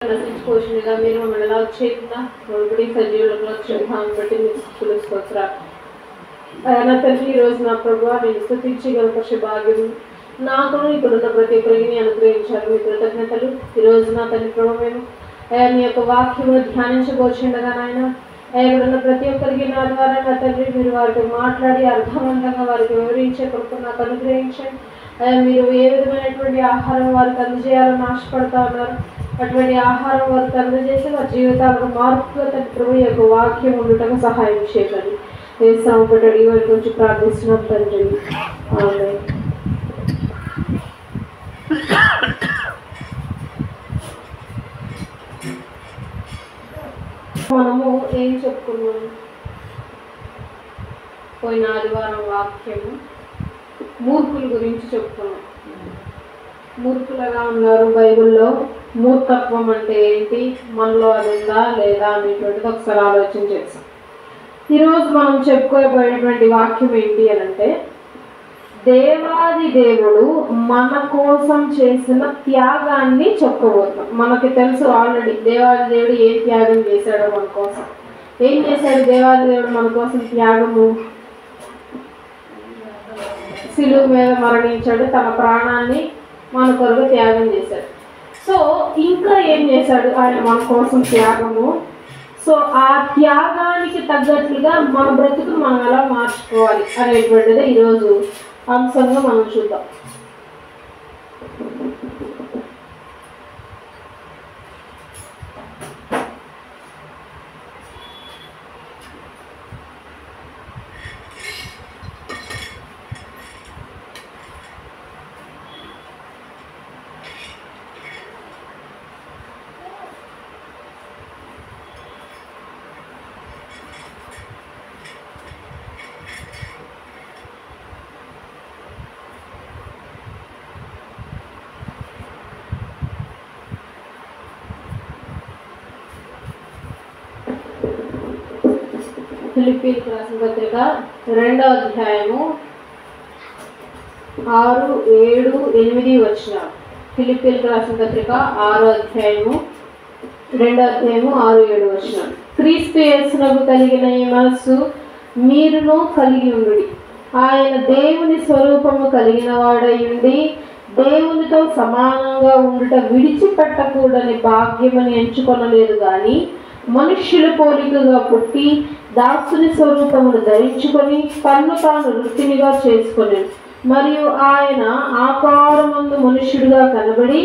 నశించుకోవచ్చుగా మీరు మమ్మల్ని ఎలా వచ్చేదా ఒకటి సజీవులకు శ్రద్ధాన్ని బట్టి మీకు స్తుతిస్తోత్రాలు. నా తండ్రి ఈరోజు నా ప్రభువా నేను స్తుతించి గొప్ప భాగ్యం నాకును ఇక్కడున్న ప్రతి ఒక్కరికి అనుగ్రహించారు. మీ కృతజ్ఞతలు. ఈరోజు నా తండ్రి ప్రభు మేము మీ యొక్క వాక్యమును ధ్యానించబోచుండగా నాయన ఇక్కడున్న ప్రతి ఒక్కరికి నా ద్వారా నా తండ్రి మీరు వారితో మాట్లాడి అర్థవంతంగా వారికి వివరించే కొరకు నాకు అనుగ్రహించండి. మీరు ఏ విధమైనటువంటి ఆహారం వారికి అందజేయాలని ఆశపడతా ఉన్నారు. అటువంటి ఆహారం వారికి అందజేసి వారి జీవితాలకు మార్పుగా తన ప్రభు యొక్క వాక్యం ఉండటం సహాయం చేయాలి. వేసాంపటి అడిగి వారి గురించి ప్రార్థిస్తున్నాం తండ్రి. ఆమేన్. మనము ఏం చెప్పుకున్నాం? పోయిన ఆదివారం వాక్యము మూర్ఖుల గురించి చెప్పుకున్నాం. మూర్ఖులుగా ఉన్నారు. బైబిల్లో మూర్ఖత్వం అంటే ఏంటి, మనలో అది ఉందా లేదా అనేటువంటిది ఒకసారి ఆలోచన చేస్తాం. ఈరోజు మనం చెప్పుకోబోయేటువంటి వాక్యం ఏంటి అని అంటే, దేవాది దేవుడు మన కోసం చేసిన త్యాగాన్ని చెప్పుకోబోతున్నాం. మనకి తెలుసు ఆల్రెడీ దేవాది దేవుడు ఏం త్యాగం చేశాడో మన కోసం. ఏం చేశాడు దేవాది దేవుడు మన కోసం త్యాగము? శిలువ మీద మరణించాడు, తన ప్రాణాన్ని మన కొరకు త్యాగం చేశాడు. సో ఇంకా ఏం చేశాడు ఆయన మన కోసం త్యాగము? సో ఆ త్యాగానికి తగ్గట్లుగా మన బ్రతుకును మనం ఎలా మార్చుకోవాలి అనేటువంటిది ఈరోజు అంశంగా మనం చూద్దాం. ఫిలిప్పీయులకు రాసిన పత్రిక 2వ అధ్యాయము 6, 7, 8 వచనాలు. ఫిలిప్పీయులకు రాసిన పత్రిక 6వ అధ్యాయము 6, 7 వచనాలు. క్రీస్తు యేసునకు కలిగిన ఈ మనస్సు మీరును కలిగి ఉండుడి. ఆయన దేవుని స్వరూపము కలిగిన వాడై ఉండి దేవునితో సమానంగా ఉండుట విడిచిపెట్టకూడని భాగ్యమని ఎంచుకొనలేదు కానీ మనుష్యుల పోలికగా పుట్టి దాసుని స్వరూపమును ధరించుకొని తన్ను తాను వృత్తినిగా చేసుకొని మరియు ఆయన ఆకారమందు మనుష్యుడిగా కనబడి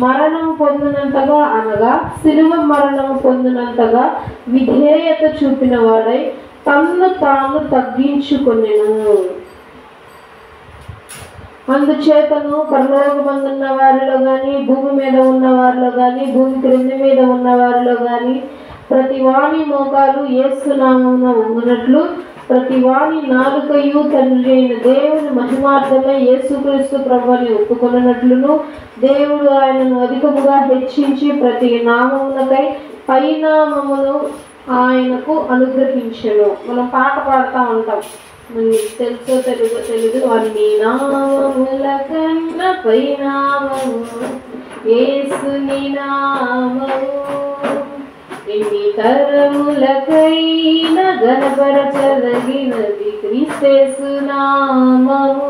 మరణం పొందినంతగా అనగా శిలువ మరణం పొందినంతగా విధేయత చూపిన వాడై తన్ను తాను తగ్గించుకొనెను. అందుచేతను పరలోకమందున్న వారిలో కానీ భూమి మీద ఉన్న వారిలో కానీ భూమి క్రింది మీద ఉన్న వారిలో కానీ ప్రతి వాని మోకాలు యేసు నామమున వంగునట్లు ప్రతి వాని నాలుకయు తండ్రి అయిన దేవుని మహిమార్థమై యేసుక్రీస్తు ప్రభువుని ఒప్పుకొనున్నట్లును దేవుడు ఆయనను అధికముగా హెచ్చించి ప్రతి నామమునకై పైనామమును ఆయనకు అనుగ్రహించెను. మనం పాట పాడుతూ ఉంటాం, తెలుసో తెలీదు, అన్ని నామముల కన్నా పైనామము యేసుని నామము ఎన్ని తరములకైన గణపరచదగినది క్రీస్తు నామము.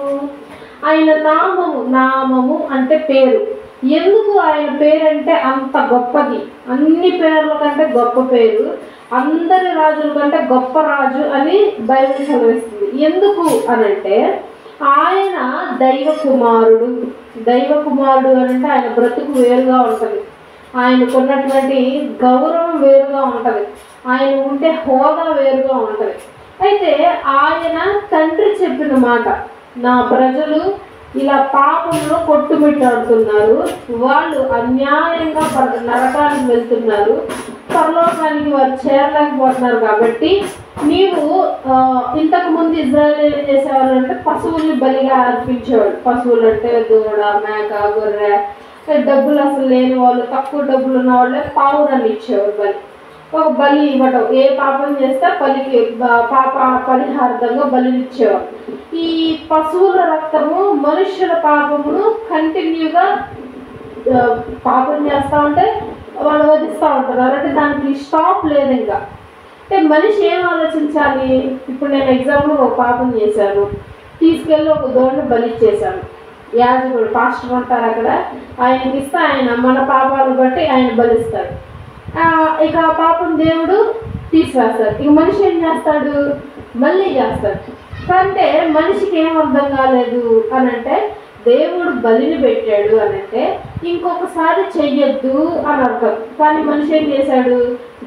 ఆయన నామము అంటే పేరు. ఎందుకు ఆయన పేరు అంటే అంత గొప్పది? అన్ని పేర్ల కంటే గొప్ప పేరు, అందరి రాజుల కంటే గొప్ప రాజు అని బైబిల్ చదివిస్తుంది. ఎందుకు అనంటే ఆయన దైవ కుమారుడు అనంటే ఆయన బ్రతుకు వేరుగా ఉంటుంది, ఆయనకున్నటువంటి గౌరవం వేరుగా ఉంటుంది, ఆయన ఉండే హోదా వేరుగా ఉంటుంది. అయితే ఆయన తండ్రి చెప్పిన మాట, నా ప్రజలు ఇలా పాపంలో కొట్టుమిట్టాడుతున్నారు, వాళ్ళు అన్యాయంగా నరకానికి వెళ్తున్నారు, పరలోకానికి వారు చేరలేకపోతున్నారు కాబట్టి నీవు ఇంతకుముందు ఇజ్రాయేల్ ఏం చేసేవాళ్ళు అంటే పశువుల్ని బలిగా అర్పించేవాడు. పశువులు అంటే దూడ, మేక, గొర్రె. డబ్బులు అసలు లేని వాళ్ళు, తక్కువ డబ్బులు ఉన్న వాళ్ళే పావురాన్ని ఇచ్చేవారు బలి. ఒక బలి ఇవ్వటం, ఏ పాపం చేస్తే పాప పరిహార్థంగా బలిని ఇచ్చేవారు. ఈ పశువుల రక్తము మనుష్యుల పాపమును కంటిన్యూగా పాపం చేస్తూ ఉంటే వాళ్ళు వధిస్తూ ఉంటున్నారు. అంటే దానికి స్టాప్ లేదు ఇంకా. అంటే మనిషి ఏం ఆలోచించాలి? ఇప్పుడు నేను ఎగ్జాంపుల్ ఒక పాపం చేశాను, తీసుకెళ్ళి ఒక దోడిని బలిచ్చేశాను. యాజకుడు పాస్టర్ ఉంటారు అక్కడ, ఆయనకి ఇస్తే ఆయన మన పాపాలను బట్టి ఆయన బలిస్తాడు. ఇక ఆ పాపం దేవుడు తీసివేస్తాడు. ఇక మనిషి ఏం చేస్తాడు? మళ్ళీ చేస్తాడు. అంటే మనిషికి ఏం అర్థం కాలేదు అని అంటే, దేవుడు బలిని పెట్టాడు అని అంటే ఇంకొకసారి చెయ్యొద్దు అని అర్థం. కానీ మనిషి ఏం చేశాడు?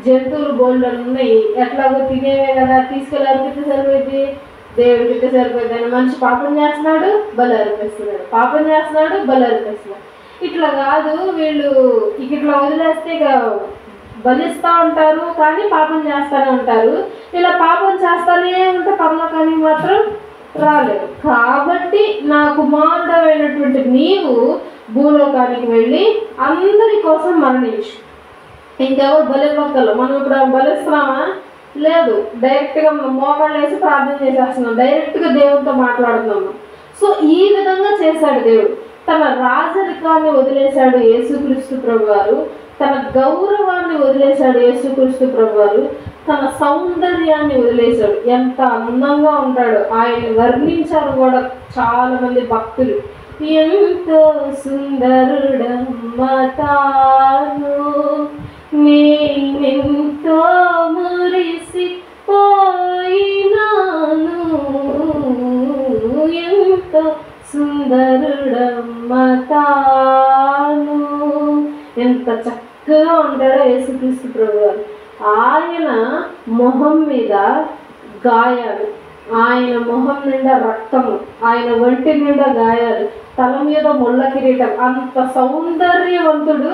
జంతువులు బోల్డలు ఉన్నాయి, ఎట్లాగో తినేవే కదా, తీసుకెళ్ళి అర్పితే సరిపోయింది, దేవుడికి సరిపోయింది అని మనిషి పాపం చేస్తున్నాడు, బలి అర్పిస్తున్నాడు, పాపం చేస్తున్నాడు, బలి అర్పిస్తున్నాడు. ఇట్లా కాదు, వీళ్ళు ఇట్లా వదిలేస్తే ఇక బలిస్తూ ఉంటారు కానీ పాపం చేస్తూనే ఉంటారు. ఇలా పాపం చేస్తూనే ఉంటే పరలోకానికి మాత్రం రాలేదు. కాబట్టి నా కుమారుడైనటువంటి నీవు భూలోకానికి వెళ్ళి అందరి కోసం మరణించు. ఇంకెవరు బలివ్వక్కలు. మనం ఇప్పుడు బలిస్తున్నామా? లేదు. డైరెక్ట్గా మనం మోకాళ్ళు వేసి ప్రార్థన చేసేస్తున్నాం, డైరెక్ట్గా దేవుడితో మాట్లాడుతున్నాము. సో ఈ విధంగా చేశాడు దేవుడు. తన రాజరికాన్ని వదిలేశాడు యేసుక్రీస్తు ప్రభువారు, తన గౌరవాన్ని వదిలేశాడు యేసుక్రీస్తు ప్రభువారు, తన సౌందర్యాన్ని వదిలేశాడు. ఎంత అందంగా ఉంటాడో ఆయన వర్ణించారు కూడా చాలా మంది భక్తులు. ఎంతో సుందరుడమ్మ తాను, నేనెంతో మురిసిపోయినాను, ఎంతో సుందరుడమ్మ తాను. ఎంత చక్కగా ఉంటాడో యేసుక్రీస్తు ప్రభువారు. ఆయన మొహం మీద గాయాలు, ఆయన మొహం నిండా రక్తము, ఆయన ఒంటి నిండా గాయాలు, తల మీద ముళ్ళ కిరీటం. అంత సౌందర్యవంతుడు.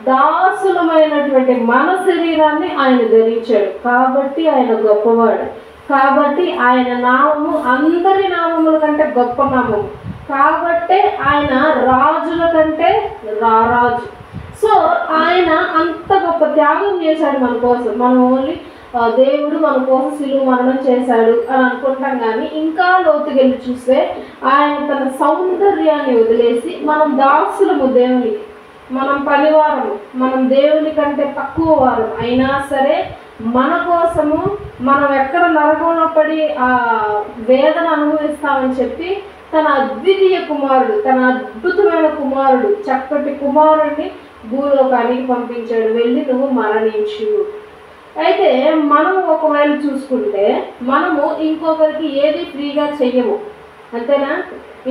దాసులమైనటువంటి మన శరీరాన్ని ఆయన ధరించాడు. కాబట్టి ఆయన గొప్పవాడు. కాబట్టి ఆయన నామము అందరి నామముల కంటే గొప్ప నామము. కాబట్టే ఆయన రాజుల కంటే రారాజు. సో ఆయన అంత గొప్ప త్యాగం చేశాడు మన కోసం. మనం ఓన్లీ దేవుడు మన కోసం శిలువ మరణం చేశాడు అని అనుకుంటాం, కానీ ఇంకా లోతుకెళ్ళి చూస్తే ఆయన తన సౌందర్యాన్ని వదిలేసి, మనం దాసులము దేవునికి, మనం పనివారము, మనం దేవుని కంటే తక్కువ వారు అయినా సరే మన కోసము మనం ఎక్కడ నరకంలో పడి ఆ వేదన అనుభవిస్తామని చెప్పి తన అద్వితీయ కుమారుడు, తన అద్భుతమైన కుమారుడు, చక్కటి కుమారుడిని భూలోకానికి పంపించాడు. వెళ్ళి నువ్వు మరణించు. అయితే మనం ఒకవేళ చూసుకుంటే మనము ఇంకొకరికి ఏది ఫ్రీగా చెయ్యము, అంతేనా?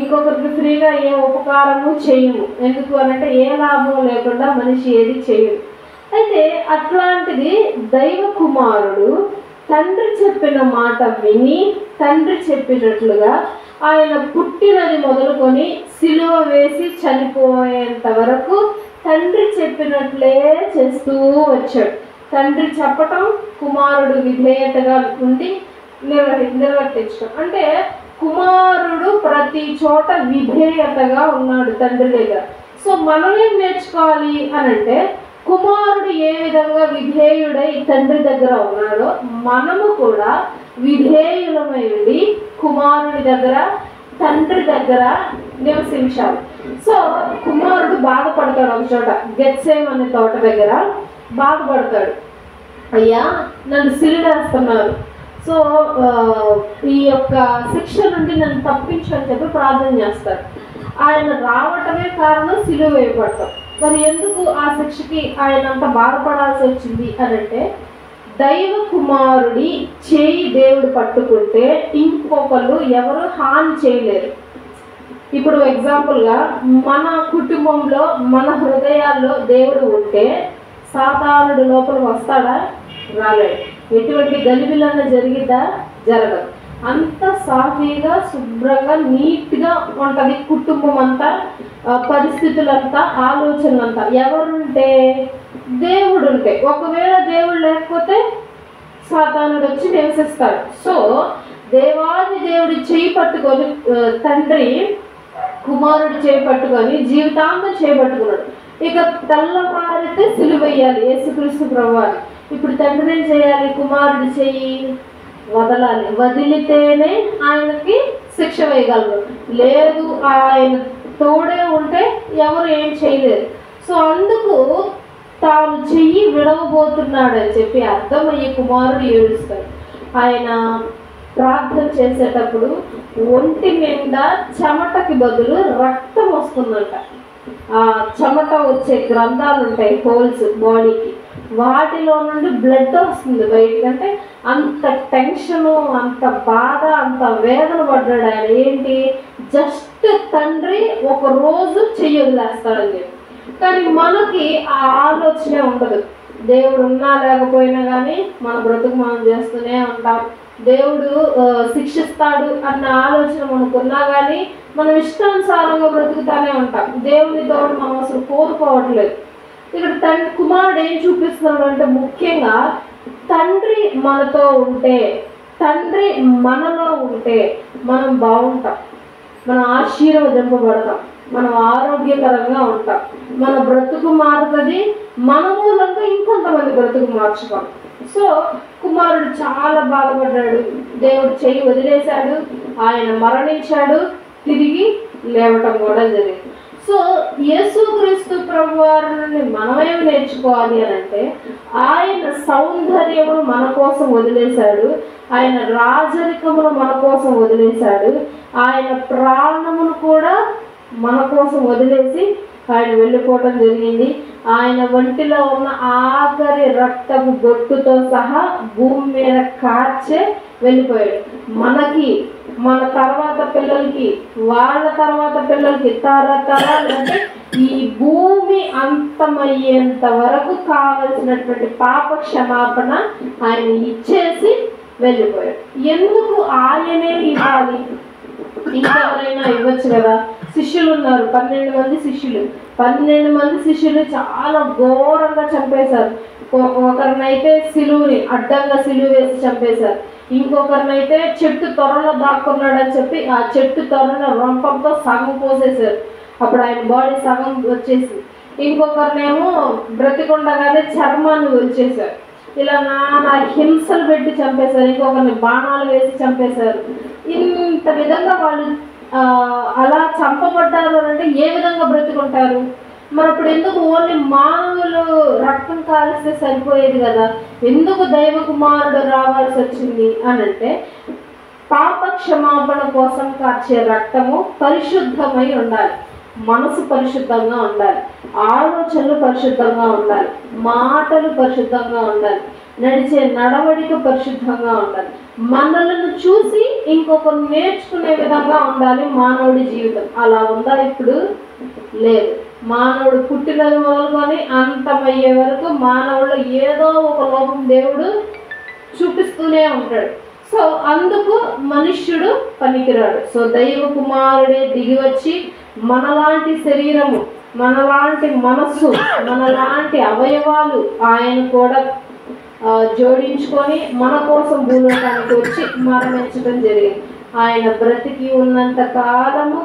ఇంకొకరికి ఫ్రీగా ఏ ఉపకారము చేయము. ఎందుకు అనంటే ఏ లాభం లేకుండా మనిషి ఏది చేయడు. అయితే అట్లాంటిది దైవ కుమారుడు తండ్రి చెప్పిన మాట విని తండ్రి చెప్పినట్లుగా ఆయన పుట్టినది మొదలుకొని సిలువ వేసి చనిపోయేంత వరకు తండ్రి చెప్పినట్లే చేస్తూ వచ్చాడు. తండ్రి చెప్పటం, కుమారుడు విధేయతగా ఉండి నిర్వర్తించడం. అంటే కుమారుడు ప్రతి చోట విధేయతగా ఉన్నాడు తండ్రి దగ్గర. సో మనం ఏం నేర్చుకోవాలి అనంటే, కుమారుడు ఏ విధంగా విధేయుడై తండ్రి దగ్గర ఉన్నాడో మనము కూడా విధేయులమై ఉండి కుమారుడి దగ్గర, తండ్రి దగ్గర నివసించాలి. సో కుమారుడు బాధపడతాడు. ఒక చోట గెత్సేమనే తోట దగ్గర బాధపడతాడు. అయ్యా నన్ను సిలువేస్తున్నారు, సో ఈ యొక్క శిక్ష నుండి నన్ను తప్పించు అని చెప్పి ప్రార్థన చేస్తాడు. ఆయన రావటమే కారణం సిలువ వేయబడతాం. మరి ఎందుకు ఆ శిక్షకి ఆయన అంత బాధపడాల్సి వచ్చింది అనంటే, దైవ కుమారుడి చేయి దేవుడు పట్టుకుంటే ఇంకొకరు ఎవరు హాని చేయలేరు. ఇప్పుడు ఎగ్జాంపుల్గా మన కుటుంబంలో మన హృదయాల్లో దేవుడు ఉంటే సాతానుడు లోపల వస్తాడా? రాలేడు. ఎటువంటి గలిబిలన్నా జరిగిద్దా? జరగదు. అంత సాఫీగా శుభ్రంగా నీట్గా ఉంటుంది కుటుంబం అంతా, పరిస్థితులంతా, ఆలోచనలంతా. ఎవరుంటే? దేవుడు ఉంటే. ఒకవేళ దేవుడు లేకపోతే సాతానుడు వచ్చి నివసిస్తాడు. సో దేవాది దేవుడి చేయి పట్టుకొని తండ్రి కుమారుడు చేయి పట్టుకొని జీవితాంతం చేపట్టుకున్నాడు. ఇక తెల్లవారితే సిలువయ్యాలి యేసుక్రీస్తు ప్రభువారు. ఇప్పుడు తండ్రి ఏం చేయాలి? కుమారుడు చెయ్యి వదలాలి. వదిలితేనే ఆయనకి శిక్ష వేయగలరు. లేదు ఆయన తోడే ఉంటే ఎవరు ఏం చేయలేరు. సో అందుకు తాను చెయ్యి విడవబోతున్నాడు అని చెప్పి అర్థమయ్యే కుమారుడు ఏడుస్తాడు. ఆయన ప్రార్థన చేసేటప్పుడు ఒంటి నిండా చెమటకి బదులు రక్తం వస్తుందంట. ఆ చెమట వచ్చే గ్రంథాలు ఉంటాయి, హోల్స్ బాడీకి, వాటిలో నుండి బ్లడ్ వస్తుంది బయటికి. అంటే అంత టెన్షను, అంత బాధ, అంత వేదన పడ్డాడు ఆయన. ఏంటి, జస్ట్ తండ్రి ఒక రోజు చెయ్యి వదిలేస్తాడని చెప్పి. కానీ మనకి ఆ ఆలోచనే ఉండదు. దేవుడు ఉన్నా లేకపోయినా కానీ మన బ్రతుకు మనం చేస్తూనే ఉంటాం. దేవుడు శిక్షిస్తాడు అన్న ఆలోచన మనకున్నా కానీ మనం ఇష్టానుసారంగా బ్రతుకుతానే ఉంటాం. దేవుని తోడు మనం అసలు కోరుకోవట్లేదు. ఇక్కడ తండ్రి కుమారుడు ఏం చూపిస్తున్నాడు అంటే, ముఖ్యంగా తండ్రి మనతో ఉంటే, తండ్రి మనలో ఉంటే మనం బాగుంటాం, మనం ఆశీర్వదింపబడతాం, మనం ఆరోగ్యకరంగా ఉంటాం, మన బ్రతుకు మారుతుంది, మన మూలంగా ఇంకొంతమంది బ్రతుకు మార్చుకోం. సో కుమారుడు చాలా బాధపడ్డాడు. దేవుడు చెయ్యి వదిలేశాడు, ఆయన మరణించాడు, తిరిగి లేవటం కూడా జరిగింది. సో యేసుక్రీస్తు ప్రభువారి నుండి మనమేమి నేర్చుకోవాలి అని అంటే, ఆయన సౌందర్యమును మన కోసం వదిలేశాడు, ఆయన రాజరికమును మన కోసం వదిలేశాడు, ఆయన ప్రాణమును కూడా మన కోసం వదిలేసి ఆయన వెళ్ళిపోవటం జరిగింది. ఆయన ఒంటిలో ఉన్న ఆఖరి రక్తపు బొట్టుతో సహా భూమి మీద కార్చే వెళ్ళిపోయాడు. మనకి, మన తర్వాత పిల్లలకి, వాళ్ళ తర్వాత పిల్లలకి, తరతరాలంటే ఈ భూమి అంతమయ్యేంత వరకు కావలసినటువంటి పాప క్షమాపణ ఆయన ఇచ్చేసి వెళ్ళిపోయాడు. ఎందుకు ఆయనే ఇవ్వాలి? ఇంకెవరైనా ఇవ్వచ్చు కదా. శిష్యులు ఉన్నారు, 12 మంది శిష్యులు. 12 మంది శిష్యులు చాలా ఘోరంగా చంపేశారు. ఒకరినైతే సిలువుని అడ్డంగా సిలువు వేసి చంపేశారు. ఇంకొకరినైతే చెట్టు త్వరలో దాక్కున్నాడని చెప్పి ఆ చెట్టు త్వరలో రొంపంతో సగం పోసేశారు. అప్పుడు ఆయన బాడీ సగం వచ్చేసి. ఇంకొకరినేమో బ్రతికుండగానే చర్మాన్ని వచ్చేసారు. ఇలా నానా హింసలు పెట్టి చంపేశారు. ఇంకొకరిని బాణాలు వేసి చంపేశారు. ఇంత విధంగా వాళ్ళు అలా చంపబడ్డారు అంటే ఏ విధంగా బ్రతుకుంటారు? మరి అప్పుడు ఎందుకు ఓన్లీ మానవులు రక్తం కాల్స్తే సరిపోయేది కదా, ఎందుకు దైవ కుమారుడు రావాల్సి వచ్చింది అని అంటే, పాప క్షమాపణ కోసం కార్చే రక్తము పరిశుద్ధమై ఉండాలి, మనసు పరిశుద్ధంగా ఉండాలి, ఆలోచనలు పరిశుద్ధంగా ఉండాలి, మాటలు పరిశుద్ధంగా ఉండాలి, నడిచే నడవడిక పరిశుద్ధంగా ఉండాలి, మనలను చూసి ఇంకొకరు నేర్చుకునే విధంగా ఉండాలి మానవుడి జీవితం. అలా ఉందా? ఇప్పుడు లేదు. మానవుడు పుట్టినది మొదలుకొని అంతమయ్యే వరకు మానవుడు ఏదో ఒక లోపం దేవుడు చూపిస్తూనే ఉంటాడు. సో అందుకు మనుష్యుడు పనికిరాడు. సో దైవ కుమారుడే దిగి వచ్చి మనలాంటి శరీరము, మనలాంటి మనస్సు, మనలాంటి అవయవాలు ఆయన కూడా జోడించుకొని మన కోసం భూలోకానికి వచ్చి మరణించడం జరిగింది. ఆయన బ్రతికి ఉన్నంత కాలము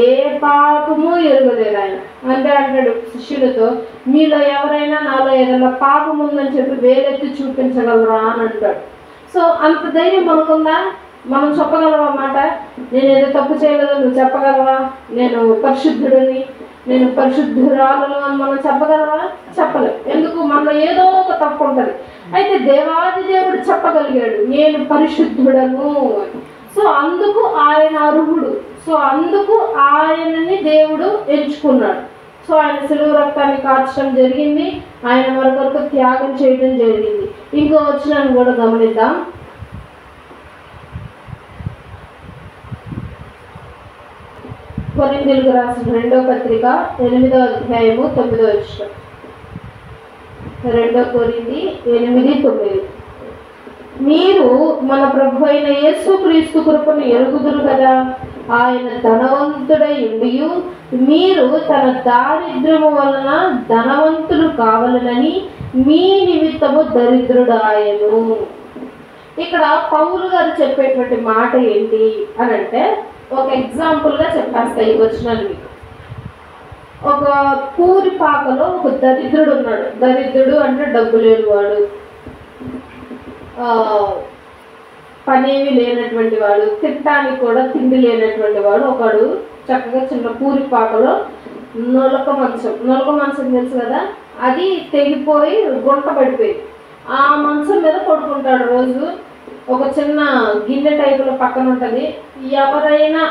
ఏ పాపము ఎరగలేదు ఆయన. అంటే అంటాడు శిష్యులతో, మీలో ఎవరైనా నాలో ఏదైనా పాపం ఉందని చెప్పి వేలెత్తి చూపించగలరా అని అంటాడు. సో అంత ధైర్యం మనకుందా? మనం చెప్పగలవా మాట? నేను ఏదో తప్పు చేయలేదో నువ్వు చెప్పగలవా? నేను పరిశుద్ధుడిని, నేను పరిశుద్ధురాలను అని మనం చెప్పగలవా? చెప్పలేం. ఎందుకు? మనలో ఏదో ఒక తప్పు ఉంటుంది. అయితే దేవాది దేవుడు చెప్పగలిగాడు, నేను పరిశుద్ధుడను. సో అందుకు ఆయన అర్హుడు. సో అందుకు ఆయనని దేవుడు ఎంచుకున్నాడు. సో ఆయన సిలువ రక్తాన్ని కార్చడం జరిగింది, ఆయన మరొకరికి త్యాగం చేయడం జరిగింది. ఇంకో వచనాన్ని కూడా గమనిద్దాం. కొరింథీయులకు రాసిన 2వ పత్రిక 8వ అధ్యాయము 9వ వచనం. 2 కొరింథీ 8:9. మీరు మన ప్రభు అయిన యేసుక్రీస్తు కృపను ఎరుగుదురు కదా, ఆయన ధనవంతుడై ఉండియు మీరు తన దారిద్ర్యము వలన ధనవంతులు కావాలనని మీ నిమిత్తము దరిద్రుడాయను. ఇక్కడ పౌలు గారు చెప్పేటువంటి మాట ఏంటి అని అంటే, ఒక ఎగ్జాంపుల్గా చెప్పేస్తా ఈ వచనాలు మీకు. ఒక పూరి పాకలో ఒక దరిద్రుడు ఉన్నాడు. దరిద్రుడు అంటే డబ్బు లేనివాడు, పనేమి లేనటువంటి వాడు, తినడానికి కూడా తిండి లేనటువంటి వాడు ఒకడు చక్కగా చిన్న పూరి పాకలో నులక మంచం తెలుసు కదా, అది తెగిపోయి గుంట పడిపోయింది. ఆ మంచం మీద పడుకుంటాడు రోజు. ఒక చిన్న గిన్నె టైపులో పక్కన ఉంటుంది. ఎవరైనా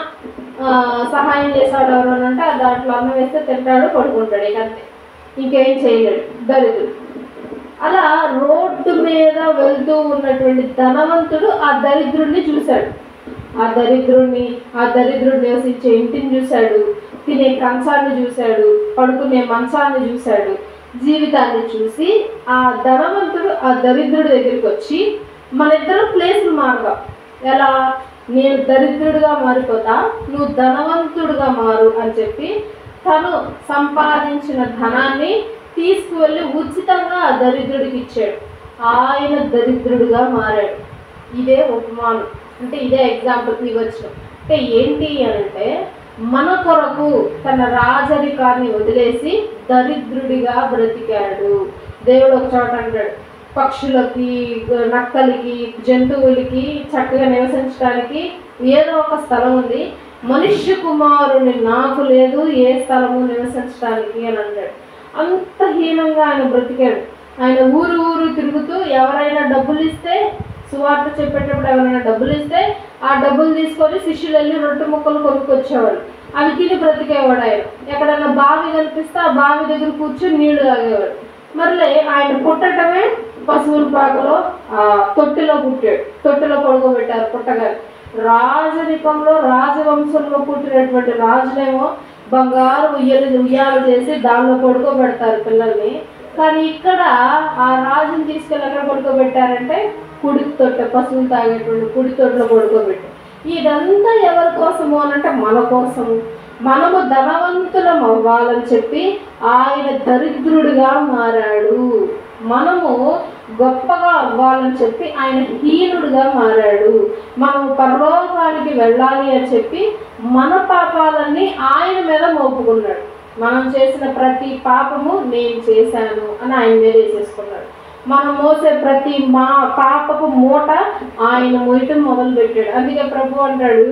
సహాయం చేశాడు ఎవరైనా అంటే దాంట్లో అన్నం వేస్తే తింటాడు, పడుకుంటాడు. ఇక అంతే, ఇంకేం చేయలేడు, దరిద్రుడు. అలా రోడ్డు మీద వెళ్తూ ఉన్నటువంటి ధనవంతుడు ఆ దరిద్రుడిని చూశాడు. ఆ దరిద్రుడు నివసించే ఇంటిని చూశాడు, తినే కంచాన్ని చూశాడు, పడుకునే మంచాన్ని చూశాడు. జీవితాన్ని చూసి ఆ ధనవంతుడు ఆ దరిద్రుడి దగ్గరికి వచ్చి, మన ఇద్దరు ప్లేసులు మారుగా, ఎలా, నేను దరిద్రుడిగా మారిపోతా, నువ్వు ధనవంతుడిగా మారు అని చెప్పి తను సంపాదించిన ధనాన్ని తీసుకువెళ్ళి ఉచితంగా ఆ దరిద్రుడికి ఇచ్చాడు. ఆయన దరిద్రుడిగా మారాడు. ఇదే ఉపమానం, అంటే ఇదే ఎగ్జాంపుల్ ఇవ్వచ్చు. అంటే ఏంటి అంటే, మన కొరకు తన రాజరికాన్ని వదిలేసి దరిద్రుడిగా బ్రతికాడు. దేవుడు ఒక చోట అంటాడు, పక్షులకి, నక్కలకి, జంతువులకి చక్కగా నివసించడానికి ఏదో ఒక స్థలం ఉంది, మనుష్య కుమారుని నాకు లేదు ఏ స్థలము నివసించడానికి అని అంటాడు. అంత హీనంగా ఆయన బ్రతికాడు. ఆయన ఊరు ఊరు తిరుగుతూ ఎవరైనా డబ్బులు ఇస్తే, సువార్త చెప్పేటప్పుడు ఎవరైనా డబ్బులు ఇస్తే ఆ డబ్బులు తీసుకొని శిష్యులు వెళ్ళి రొట్టె ముక్కలు కొనుక్కొచ్చేవాడు. అవి తిని బ్రతికేవాడు. ఆయన ఎక్కడైనా బావి కనిపిస్తే ఆ బావి దగ్గర కూర్చొని నీళ్లు తాగేవాడు. మళ్ళీ ఆయన పుట్టడమే పశువుల పాకలో తొట్టిలో పుట్టాడు. తొట్టిలో పడుకోబెట్టారు పుట్టగా. రాజరికంలో రాజవంశంలో పుట్టినటువంటి రాజులేమో బంగారు ఉయ్యాలు చేసి దానిలో పడుకోబెడతారు పిల్లల్ని. కానీ ఇక్కడ ఆ రాజుని తీసుకెళ్ళి ఎక్కడ పడుకోబెట్టారంటే కుడి తొట్టె, పశువులు తాగేటువంటి కుడి తొట్టులో పడుకోబెట్టారు. ఇదంతా ఎవరి కోసము అనంటే మన కోసము. మనము ధనవంతులం అవ్వాలని చెప్పి ఆయన దరిద్రుడిగా మారాడు. మనము గొప్పగా అవ్వాలని చెప్పి ఆయన హీనుడిగా మారాడు. మనము పరలోకానికి వెళ్ళాలి అని చెప్పి మన పాపాలన్నీ ఆయన మీద మోపుకున్నాడు. మనం చేసిన ప్రతి పాపము నేను చేశాను అని ఆయన మీద వేసేసుకున్నాడు. మనం మోసే ప్రతి పాపపు మూట ఆయన మోయటం మొదలుపెట్టాడు. అందుకే ప్రభు అంటాడు,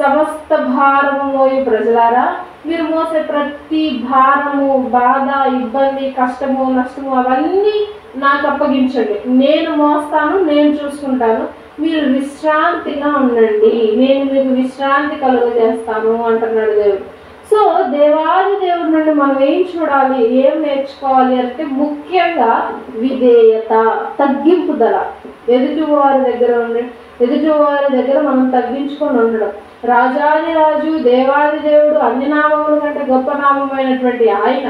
సమస్త భారము మోయి ప్రజలారా, మీరు మోసే ప్రతి భారము, బాధ, ఇబ్బంది, కష్టము, నష్టము అవన్నీ నాకు అప్పగించండి, నేను మోస్తాను, నేను చూసుకుంటాను, మీరు విశ్రాంతిగా ఉండండి, నేను మీకు విశ్రాంతి కలుగజేస్తాను అంటున్నాడు దేవుడు. సో దేవాది దేవుడి నుండి మనం ఏం చూడాలి, ఏం నేర్చుకోవాలి అంటే ముఖ్యంగా విధేయత, తగ్గింపుదల. ఎదుటివారి దగ్గర మనం తగ్గించుకొని ఉండడం. రాజాది రాజు, దేవాది దేవుడు, అన్ని నామముల కంటే గొప్ప నామమైనటువంటి ఆయన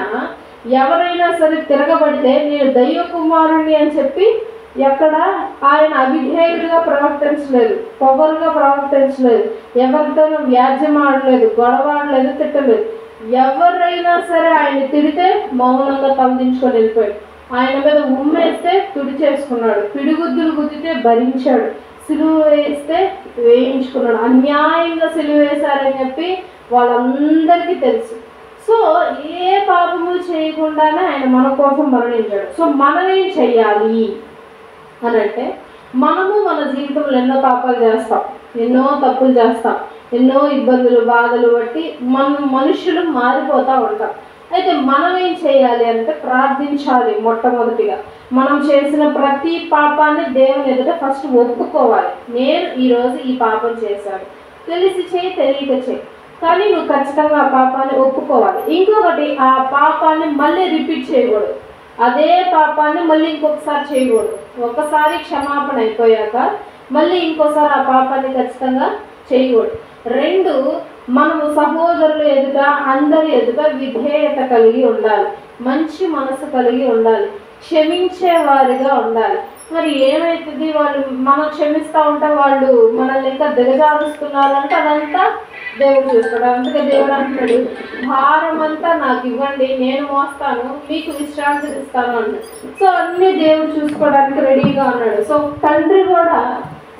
ఎవరైనా సరే తిరగబడితే నేను దైవ కుమారుణ్ణి అని చెప్పి ఎక్కడ ఆయన అవిధేయుడిగా ప్రవర్తించలేదు, పొగరుగా ప్రవర్తించలేదు, ఎవరితోనూ వ్యాజ్యం ఆడలేదు, గొడవ ఆడలేదు, తిట్టలేదు. ఎవరైనా సరే ఆయన తిడితే మౌనంగా తలదించుకొని వెళ్ళిపోయాడు. ఆయన మీద ఉమ్మేస్తే తుడి చేసుకున్నాడు, పిడిగుద్దులు గుద్దితే భరించాడు, సిలువ వేస్తే వేయించుకున్నాడు. అన్యాయంగా సిలువ వేశారని చెప్పి వాళ్ళందరికీ తెలుసు. సో ఏ పాపము చేయకుండానే ఆయన మన కోసం మరణించాడు. సో మనమేం చెయ్యాలి అని అంటే, మనము మన జీవితంలో ఎన్నో పాపాలు చేస్తాం, ఎన్నో తప్పులు చేస్తాం, ఎన్నో ఇబ్బందులు, బాధలు బట్టి మనుషులు మారిపోతూ ఉంటాం. అయితే మనం ఏం చేయాలి అంటే ప్రార్థించాలి. మొట్టమొదటిగా మనం చేసిన ప్రతి పాపాన్ని దేవుని ఎదుట ఫస్ట్ ఒప్పుకోవాలి. నేను ఈరోజు ఈ పాపం చేశాను, తెలిసి చేయి, తెలియక చేయి, కానీ నువ్వు ఖచ్చితంగా ఆ పాపాన్ని ఒప్పుకోవాలి. ఇంకొకటి, ఆ పాపాన్ని మళ్ళీ రిపీట్ చేయకూడదు, అదే పాపాన్ని మళ్ళీ ఇంకొకసారి చేయకూడదు. ఒకసారి క్షమాపణ అయిపోయాక మళ్ళీ ఇంకోసారి ఆ పాపాన్ని ఖచ్చితంగా చేయకూడదు. రెండు, మనము సహోదరుల ఎదుట, అందరి ఎదుట విధేయత కలిగి ఉండాలి, మంచి మనసు కలిగి ఉండాలి, క్షమించే వారిగా ఉండాలి. మరి ఏమవుతుంది, వాళ్ళు మనం క్షమిస్తూ ఉంటే వాళ్ళు మనల్ని ఇంకా దిగజారుస్తున్నారు అంటే అదంతా దేవుడు చూస్తాడు. అందుకే దేవుడు అంటున్నాడు, భారం అంతా నాకు ఇవ్వండి, నేను మోస్తాను, మీకు విశ్రాంతి ఇస్తాను అన్నాడు. సో అన్నీ దేవుడు చూసుకోవడానికి రెడీగా ఉన్నాడు. సో తండ్రి కూడా,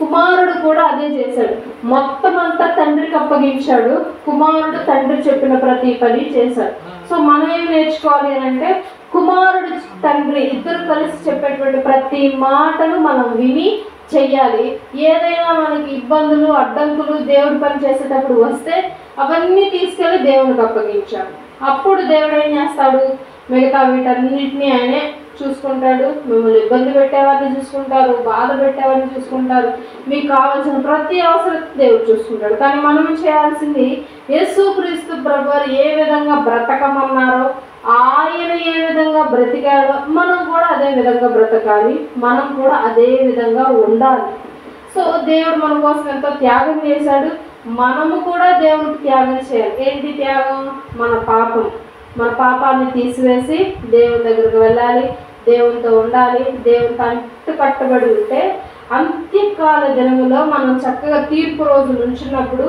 కుమారుడు కూడా అదే చేశాడు. మొత్తం అంతా తండ్రికి అప్పగించాడు. కుమారుడు తండ్రి చెప్పిన ప్రతి పని చేశాడు. సో మనం ఏం నేర్చుకోవాలి అని అంటే, కుమారుడు తండ్రి ఇద్దరు కలిసి చెప్పేటువంటి ప్రతి మాటను మనం విని చెయ్యాలి. ఏదైనా మనకి ఇబ్బందులు, అడ్డంకులు దేవుడి పని చేసేటప్పుడు వస్తే అవన్నీ తీసుకెళ్ళి దేవునికి అప్పగించాలి. అప్పుడు దేవుడు ఏం చేస్తాడు? మిగతా వీటన్నిటిని ఆయనే చూసుకుంటాడు. మిమ్మల్ని ఇబ్బంది పెట్టేవారిని చూసుకుంటారు, బాధ పెట్టేవారిని చూసుకుంటారు, మీకు కావాల్సిన ప్రతి అవసరం దేవుడు చూసుకుంటాడు. కానీ మనం చేయాల్సింది యేసుక్రీస్తు ప్రభువారు ఏ విధంగా బ్రతకమన్నారో, ఆయన ఏ విధంగా బ్రతికాడో మనం కూడా అదే విధంగా బ్రతకాలి, మనం కూడా అదే విధంగా ఉండాలి. సో దేవుడు మన కోసం ఎంతో త్యాగం చేశాడు, మనము కూడా దేవుడికి త్యాగం చేయాలి. ఏంటి త్యాగం? మన పాపాన్ని తీసివేసి దేవుని దగ్గరకు వెళ్ళాలి, దేవునితో ఉండాలి, దేవునితో అంటు కట్టబడి ఉంటే అంత్యకాల దినములో మనం చక్కగా తీర్పు రోజు నుంచినప్పుడు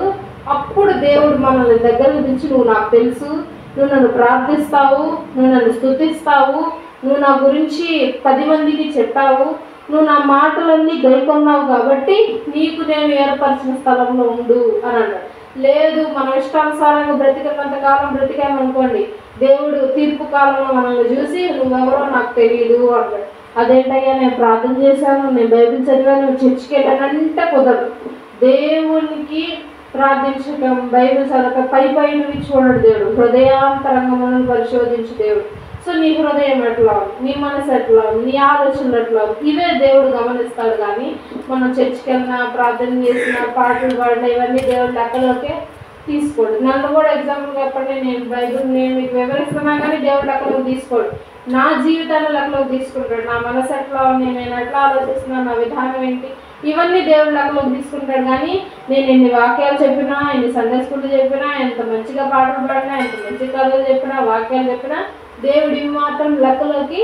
అప్పుడు దేవుడు మనల్ని దగ్గర నుంచి, నువ్వు నాకు తెలుసు, నువ్వు నన్ను ప్రార్థిస్తావు, నువ్వు నన్ను స్తుతిస్తావు, నువ్వు నా గురించి 10 మందికి చెప్పావు, నువ్వు నా మాటలన్నీ గైకొన్నావు కాబట్టి నీకు నేను ఏర్పరిచిన స్థలంలో ఉండు అని అన్నాడు. లేదు, మనం ఇష్టానుసారంగా బ్రతికినంత కాలం బ్రతికామనుకోండి, దేవుడు తీర్పు కాలంలో మనల్ని చూసి నువ్వెవరో నాకు తెలియదు అన్నాడు. అదేంటయ్యా, నేను ప్రార్థన చేశాను, నేను బైబిల్ చదివాను, చర్చికి వెళ్ళానంటే కుదరదు. దేవునికి ప్రార్థించటం, బైబిల్ చదవటం పైనుంచి చూడడు దేవుడు, హృదయాంతరంగములను పరిశోధించు దేవుడు. సో నీ హృదయం ఎట్లా ఉంది, నీ మనసు ఎట్లా ఉంది, నీ ఆలోచనలు ఎట్లా ఉంది, ఇవే దేవుడు గమనిస్తాడు. కానీ మనం చర్చికి వెళ్ళినా, ప్రార్థన చేసిన, పాటలు పాడినా ఇవన్నీ దేవుడు లెక్కలోకే తీసుకోడు. నన్ను కూడా ఎగ్జాంపుల్ చెప్పండి, నేను మీకు వివరిస్తున్నా కానీ దేవుడు లెక్కలోకి తీసుకోడు. నా జీవితాన్ని లెక్కలోకి తీసుకుంటాడు. నా మనసు ఎట్లా ఉంది, నేను ఎట్లా ఆలోచిస్తున్నా, నా విధానం ఏంటి, ఇవన్నీ దేవుడు లెక్కలోకి తీసుకుంటాడు. కానీ నేను ఎన్ని వాక్యాలు చెప్పినా, ఎన్ని సండే స్కూళ్ళు చెప్పినా, ఎంత మంచిగా పాటలు పాడినా, ఎంత మంచి కథలు చెప్పినా, వాక్యాలు చెప్పినా దేవుడి మాత్రం లెక్కలోకి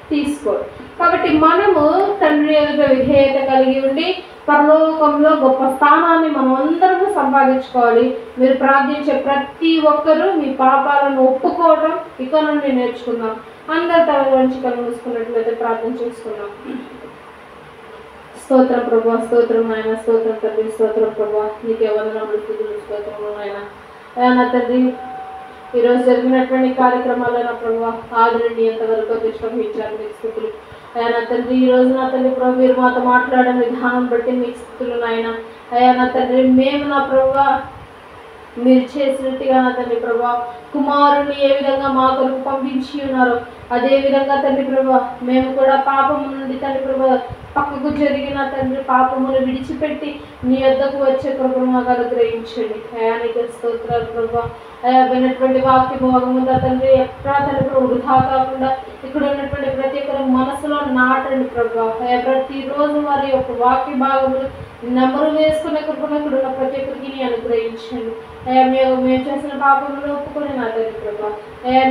తీసుకోడు. కాబట్టి మనము తండ్రి ఎదుట విధేయత కలిగి ఉండి పరలోకంలో గొప్ప స్థానాన్ని మనం అందరము సంపాదించుకోవాలి. మీరు ప్రార్థించే ప్రతి ఒక్కరూ మీ పాపాలను ఒప్పుకోవడం ఇక నుండి నేర్చుకుందాం. అందరి తల వంచి కళ్ళు మూసుకున్నట్లయితే ప్రార్థన చేసుకున్నాం. స్తోత్రం ప్రభా, స్తోత్రం నాయన, స్తోత్రం తండ్రి, స్తోత్రం ప్రభా, నీకే వందనములు, స్తుతులు, స్తోత్రములు నాయన. నా తండ్రి, ఈరోజు జరిగినటువంటి కార్యక్రమాల్లో నా ప్రభా ఆది నుండి ఎంతవరకు ఇష్టం ఇచ్చారు, మీకు స్థుతులు. నా తండ్రి, ఈరోజు నా తండ్రి ప్రభు మీరు మాతో మాట్లాడే విధానం బట్టి మీకు స్థుతులు నాయన. నా తండ్రి, మేము నా ప్రభా మీరు చేసినట్టుగా నా తండ్రి ప్రభా కుమారుని ఏ విధంగా మా కొరకు పంపించి ఉన్నారో అదే విధంగా తండ్రి ప్రభా మేము కూడా పాపము నుండి తండ్రి ప్రభా పక్కకు జరిగిన తండ్రి పాపమును విడిచిపెట్టి నీ యొద్దకు వచ్చే కృపను మాకు అనుగ్రహించండి. అయానికి స్తోత్రాలు ప్రభా. విన్నటువంటి వాక్యము భగవంతుడా తండ్రి ఎక్కడా తండ్రి ప్రభు వృధా కాకుండా ఇక్కడ ఉన్నటువంటి ప్రతి ఒక్కరి మనసులో నాటండి ప్రభా. ప్రతిరోజు వారి యొక్క వాక్య భాగములు నెమరు వేసుకునే కృపను ఇక్కడ ఉన్న ప్రతి ఒక్కరికి నీ అనుగ్రహించండి. మేము చేసిన పాపములు ఒప్పుకొని నా తండ్రి ప్రభా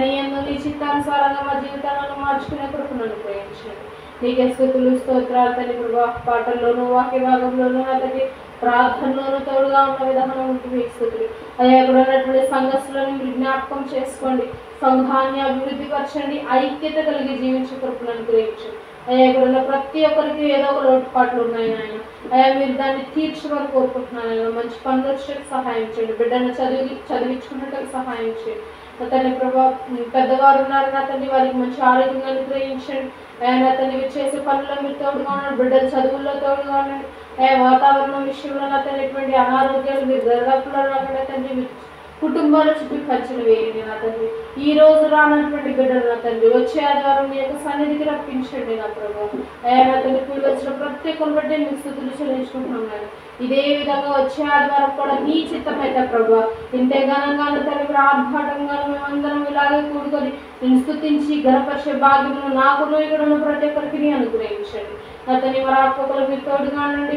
నీ యందు నీ చిత్తానుసారంగా మా జీవితాలను మార్చుకునే కృపను అనుగ్రహించండి. నీకే స్తుతులు, స్తోత్రాలు తండ్రి ప్రభా. పాటల్లోనూ వాక్య భాగంలోనూ నా తండ్రి ప్రార్థనలోనూ తోడుగా ఉన్న విధానం ఉంటుంది మీకు స్థుతులు. ఇక్కడ ఉన్నటువంటి సంఘస్థులను మీరు జ్ఞాపకం చేసుకోండి, సంఘాన్ని అభివృద్ధి పరచండి, ఐక్యత కలిగి జీవించే కృపను అనుగ్రహించండి. ఇక్కడ ఉన్న ప్రతి ఒక్కరికి ఏదో ఒక లోటుపాట్లు ఉన్నాయి ఆయన. మీరు దాన్ని తీర్చమని కోరుకుంటున్నాను ఆయన. మంచి పనులు వచ్చేకి సహాయం చేయండి, బిడ్డను చదివించుకున్నట్టు సహాయం చేయండి. తండ్రి ప్రభా పెద్దవారు ఉన్నారు నా తండ్రి, వారికి మంచి ఆరోగ్యంగా అనుగ్రహించండి. నా తండ్రి చేసే పనుల్లో మీరు తోడుగా ఉన్నాడు, బిడ్డల చదువుల్లో తోడుగా ఉన్నాడు. వాతావరణం విషయంలో నా తండ్రి ఎటువంటి అనారోగ్యాలు మీరు దరిదాపుల్లో రాకుండా తండ్రి మీరు కుటుంబాల చుట్టూ ఖర్చులు వేయండి నా తండ్రి. ఈ రోజు రానటువంటి బిడ్డలు నా తండ్రి వచ్చే ఆదివారం మీ యొక్క సన్నిధికి రప్పించండి నా ప్రభా. నా తండ్రి కూలి వచ్చిన ప్రతి ఒక్కరు బట్టి మీకు స్తుతులు చెల్లించుకుంటున్నాను. ఇదే విధంగా వచ్చే ఆదివారం కూడా నీ చిత్తమైతే ప్రభా ఇంతే ఘనంగాను తండ్రి ఆర్భాటంగాను మేమందరం ఇలాగే కూడుకొని నేను స్తుతించి గణపరిచే భాగ్యమును నాకు ఇక్కడ ఉన్న ప్రతి ఒక్కరికి నీ అనుగ్రహించండి. నా తండ్రి మరి ఆత్మకులు మీరు తోడుగా ఉండండి.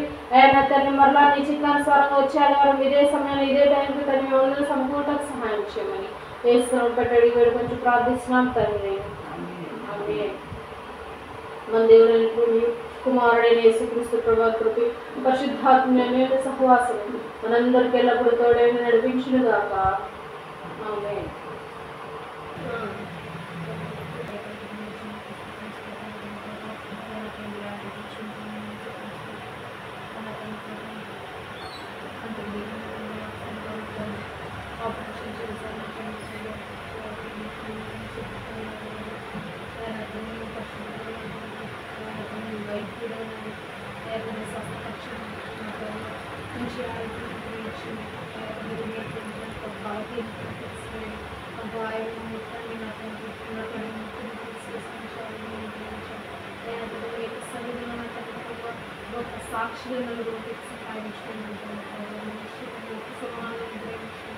నా తండ్రి మరలా నీ చిత్తానుసారంగా వచ్చే ఆదివారం ఇదే సమయాన్ని ఇదే టైంకి తండ్రి మేమందరూ సంపూర్ణకు సహాయం చేయమని వేస్తున్నాం పెట్టడి వేడు కొంచెం ప్రార్థిస్తున్నాం తండ్రి. మన దేవుడైన కుమారుడైన యేసుక్రీస్తు ప్రభా కృపి పరిశుద్ధాత్మ సహవాసం మనందరికీ ఎల్లప్పుడూ తోడైన నడిపించునుగాక. ఆమేన్. గాయం ముట్టండి నా తండ్రి ఉన్నటువంటి ముట్టుని తీసుకొచ్చిన సన్నిధిలో నా తండ్రి గొప్ప సాక్షిగా నలుగురికి సహాయం చేయండి గొప్ప సమానం గ్రహించి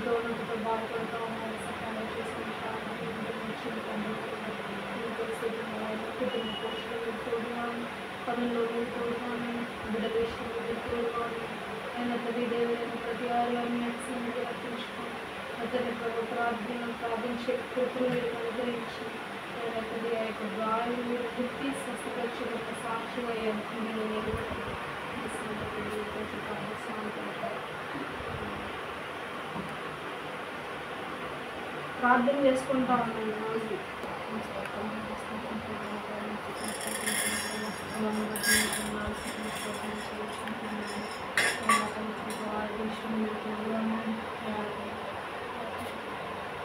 దోనతో బాధపడుతూ ఉన్నారు సహాయం చేసుకుని కుటుంబ పోషణలు తోడుగాను పనుల్లో తోడుగాను బిడ్డ విషయంలో తోడుగాను ఆయన ప్రతి దేవులను ప్రతి ఆలయాన్ని సన్నిధి రక్షించుకొని అతని ప్రార్థించే కృతులు అనుగ్రహించి ప్రతి ఆ యొక్క గాయం మీరు గుర్తి స్వస్థపరిచి గొప్ప సాక్షిగా ప్రార్థన చేసుకుంటా ఉన్నాను రోజు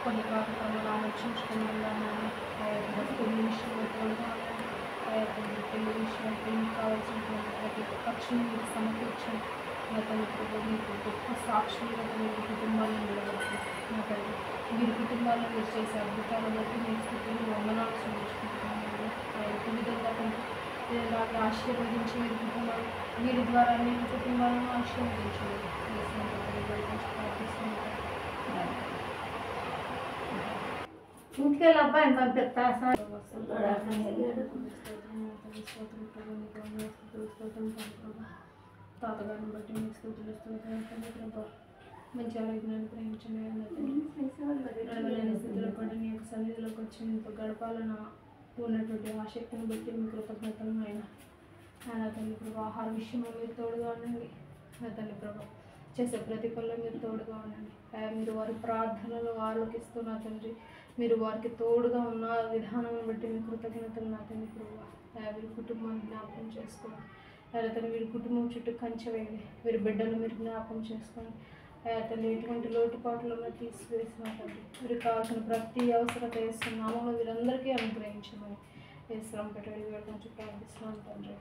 కొన్ని కార్యక్రమాలు ఆలోచించుకుని వెళ్ళాను పెళ్లి విషయంలో తోడుగాను పెళ్లి విషయం పెళ్లికి కావాల్సినటువంటి ప్రతి ఖర్చుని మీరు సమకూర్చండి నా తల్లి మీకు గొప్ప సాక్షులుగా మీరు కుటుంబాలను నిలబడి నా తల్లి మీరు కుటుంబాలను మీరు చేసే అద్భుతాలను బట్టి నేను స్థితిని వందనాలు చూపించుకుంటున్నాను ఆ యొక్క విధంగా ఇలాగే ఆశీర్వదించి మీరు కుటుంబాలు వీరి ద్వారా నేను కుటుంబాలను ఆశీర్వదించండి ఇంటికెళ్ళి అబ్బాయి ఎంత పెడతా తాతగారిని బట్టి మీకు స్థుతులు స్తోత్రం మంచి ఆరోగ్యాన్ని గ్రహించండి నడవలేని స్థితిలో పడి నీ యొక్క సన్నిధిలోకి వచ్చి మీతో గడపాలన్న ఉన్నటువంటి ఆసక్తిని బట్టి మీ కృతజ్ఞతలు ఆయన తల్లి ప్రభు ఆహార విషయంలో మీరు తోడుగా ఉండండి నా తల్లి ప్రభు చేసే ప్రతి పనిలో మీరు తోడుగా ఉండండి మీరు వారి ప్రార్థనలు ఆలోకిస్తూ నా తండ్రి మీరు వారికి తోడుగా ఉన్న విధానం బట్టి మీ కృతజ్ఞతలు నా తండ్రి ప్రభు వీరి కుటుంబాన్ని జ్ఞాపకం చేసుకోండి తల్లి వీరి కుటుంబం చుట్టూ కంచె వేయండి వీరి బిడ్డలు మీరు జ్ఞాపకం చేసుకోండి తల్లి ఎటువంటి లోటుపాట్లను తీసివేసిన తండ్రి వీరికి కావాల్సిన ప్రతి అవసరత వేస్తున్నామో వీరందరికీ అనుగ్రహించమని వేస్తున్నాం పెట్టడి వీళ్ళ నుంచి ప్రార్థిస్తున్నాం తండ్రి